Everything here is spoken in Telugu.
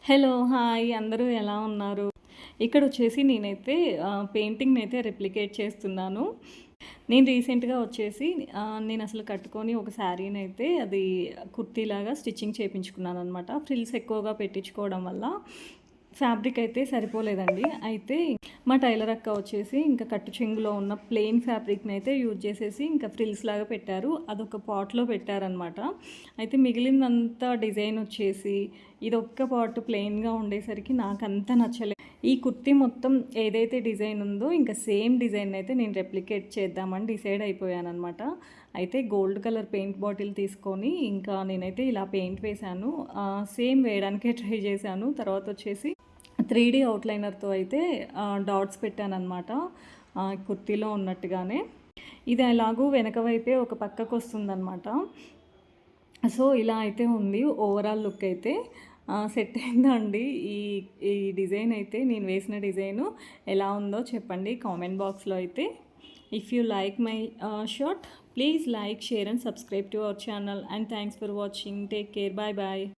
హలో! హాయ్! అందరూ ఎలా ఉన్నారు? ఇక్కడొచ్చేసి నేనైతే పెయింటింగ్‌నైతే రెప్లికేట్ చేస్తున్నాను. నేను రీసెంట్‌గా వచ్చేసి నేనసలు కట్టుకొని ఒక శారీనైతే అది కుర్తీలాగా స్టిచ్చింగ్ చేపించుకున్నాననమాట. ఫ్రిల్స్ ఎక్కువగా పెట్టించుకోవడం వల్ల ఫ్యాబ్రిక్ అయితే సరిపోలేదండి. అయితే మా టైలర్ అక్క వచ్చేసి ఇంకా కట్టు చెంగులో ఉన్న ప్లెయిన్ ఫ్యాబ్రిక్‌నైతే యూజ్ చేసేసి ఇంకా ఫ్రిల్స్ లాగా పెట్టారు. అదొక పాట్‌లో పెట్టారనమాట. అయితే మిగిలిందంతా డిజైన్ వచ్చేసి ఇదొక్క పార్ట్ ప్లెయిన్‌గా ఉండేసరికి నాకంత నచ్చలేదు. ఈ కుర్తీ మొత్తం ఏదైతే డిజైన్ ఉందో ఇంకా సేమ్ డిజైన్ అయితే నేను రెప్లికేట్ చేద్దామని డిసైడ్ అయిపోయాననమాట. అయితే గోల్డ్ కలర్ పెయింట్ బాటిల్ తీసుకొని ఇంకా నేనైతే ఇలా పెయింట్ వేశాను. సేమ్ వేయడానికే ట్రై చేశాను. తర్వాత వచ్చేసి 3D అవుట్‌లైనర్‌తో అయితే డాట్స్ పెట్టాననమాట. కుర్తీలో ఉన్నట్టుగానే. ఇది ఎలాగో వెనక వైపే ఒక పక్కకొస్తుందనమాట. సో, ఇలా అయితే ఉంది ఓవరాల్ లుక్ అయితే. సెట్ అయిందా అండి? ఈ ఈ డిజైన్ అయితే నేను వేసిన డిజైను ఎలా ఉందో చెప్పండి కామెంట్ బాక్స్‌లో అయితే. If you like my short please like, share and subscribe to our channel and thanks for watching. Take care. Bye bye.